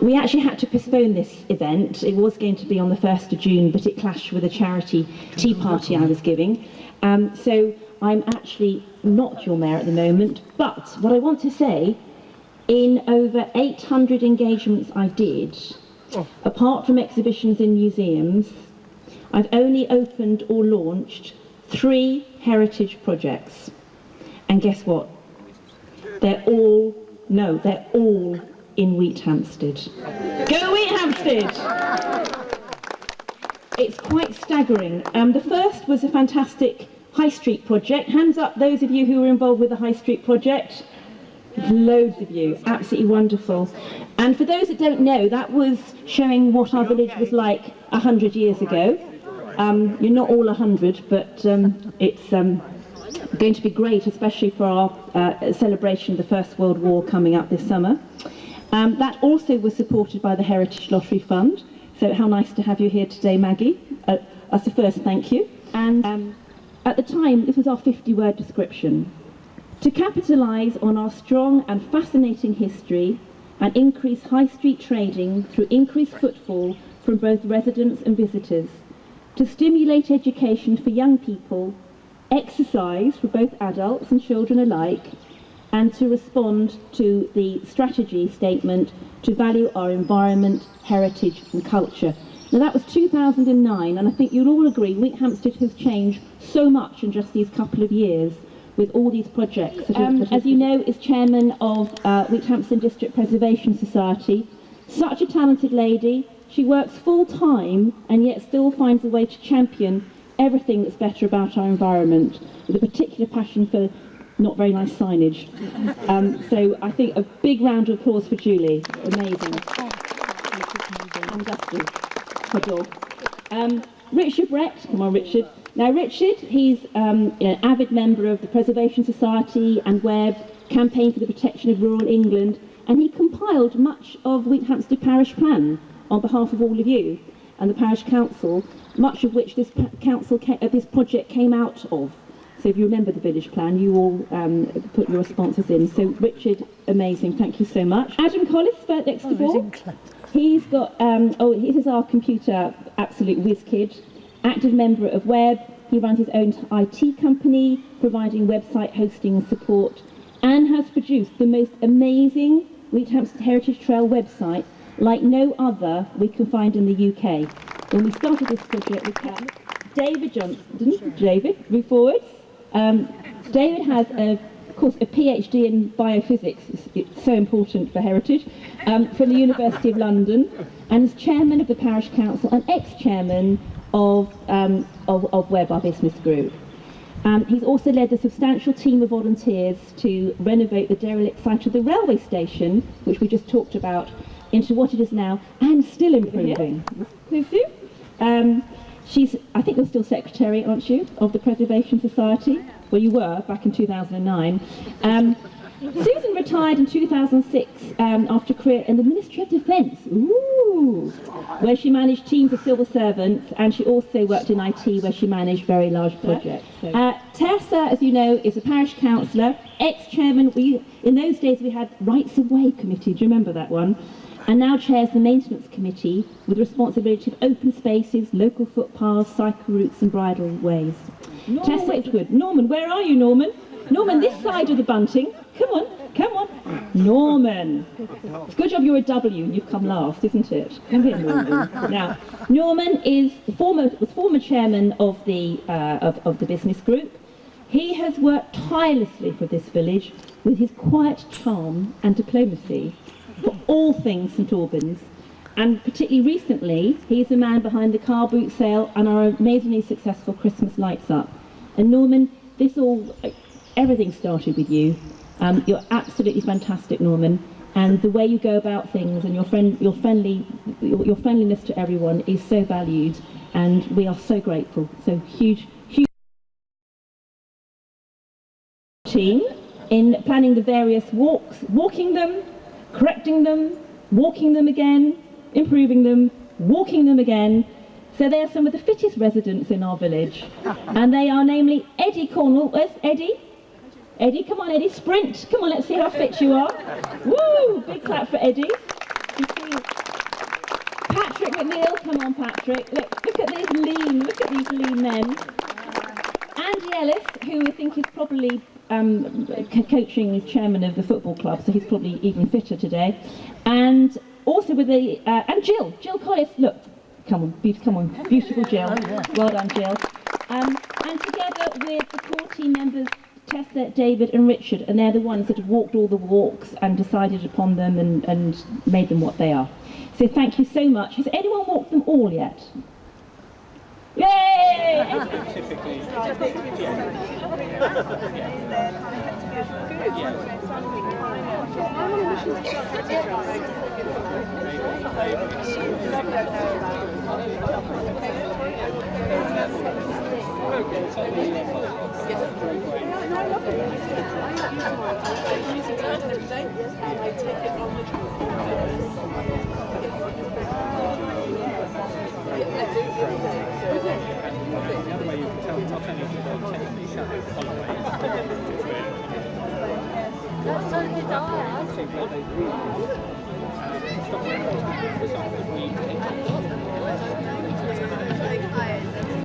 We actually had to postpone this event. It was going to be on the 1st of June, but it clashed with a charity tea party I was giving. So I'm actually not your mayor at the moment, but what I want to say, in over 800 engagements I did, apart from exhibitions in museums, I've only opened or launched 3 heritage projects. And guess what? They're all in Wheathampstead. Go Wheathampstead! It's quite staggering. The first was a fantastic High Street project. Hands up those of you who were involved with the High Street project. Loads of you, absolutely wonderful. And for those that don't know, that was showing what our village was like 100 years ago. You're not all 100, but it's going to be great, especially for our celebration of the First World War coming up this summer. That also was supported by the Heritage Lottery Fund, so how nice to have you here today, Maggie. That's the first thank you. And at the time, this was our 50-word description. To capitalise on our strong and fascinating history and increase high street trading through increased footfall from both residents and visitors. To stimulate education for young people, exercise for both adults and children alike, and to respond to the strategy statement to value our environment, heritage and culture. Now that was 2009, and I think you'll all agree Wheathampstead has changed so much in just these couple of years with all these projects. As you know, is chairman of Wheathampstead District Preservation Society. Such a talented lady. She works full-time and yet still finds a way to champion everything that's better about our environment, with a particular passion for not very nice signage. So I think a big round of applause for Julie. Amazing. And Dusty. Richard Brett, come on Richard. Now Richard, he's an avid member of the Preservation Society and Web, Campaign for the Protection of Rural England, and he compiled much of Wheathampstead Parish Plan on behalf of all of you and the Parish Council, much of which this project came out of. So if you remember the village plan, you all put your responses in. So Richard, amazing, thank you so much. Adam Collis, next to board. He's got, he is our computer absolute whiz kid, active member of Web. He runs his own IT company, providing website hosting and support, and has produced the most amazing Wheathampstead Heritage Trail website like no other we can find in the UK. When we started this project, we kept David Johnson, David, move forwards. David has, of course, a PhD in biophysics, it's so important for heritage, from the University of London, and is chairman of the Parish Council and ex-chairman of Web, our business group. He's also led a substantial team of volunteers to renovate the derelict site of the railway station, which we just talked about, into what it is now, and still improving. She's, I think you're still secretary, aren't you, of the Preservation Society? Well, you were back in 2009. Susan retired in 2006 after a career in the Ministry of Defence, where she managed teams of civil servants, and she also worked in IT, where she managed very large projects. Tessa, as you know, is a parish councillor, ex-chairman. In those days we had Rights of Way committee, do you remember that one? And now chairs the maintenance committee with responsibility of open spaces, local footpaths, cycle routes and bridle ways. Tessa Itwood. Norman, where are you, Norman? Norman, this side of the bunting. Come on, come on. Norman. It's a good job you're a W and you've come last, isn't it? Come here, Norman. Now, Norman is was former chairman of the business group. He has worked tirelessly for this village with his quiet charm and diplomacy for all things St Albans, and particularly recently he's the man behind the car boot sale and our amazingly successful Christmas lights up. And Norman, everything started with you. You're absolutely fantastic, Norman, and the way you go about things and your friendliness to everyone is so valued, and we are so grateful. So huge team in planning the various walks, walking them, correcting them, walking them again, improving them, walking them again. So they are some of the fittest residents in our village, and they are namely Eddie Cornwall. Where's Eddie? Eddie, come on Eddie, sprint, come on, let's see how fit you are. Woo, big clap for Eddie. at Neil, come on Patrick. Look at these lean men. Andy Ellis, who I think is probably coaching as chairman of the football club, so he's probably even fitter today. And also with and Jill Collis, look, come on, beautiful Jill. Well done, Jill. And together with the core team members, Tessa, David and Richard, and they're the ones that have walked all the walks and decided upon them and made them what they are. So thank you so much. Has anyone walked them all yet? Yay!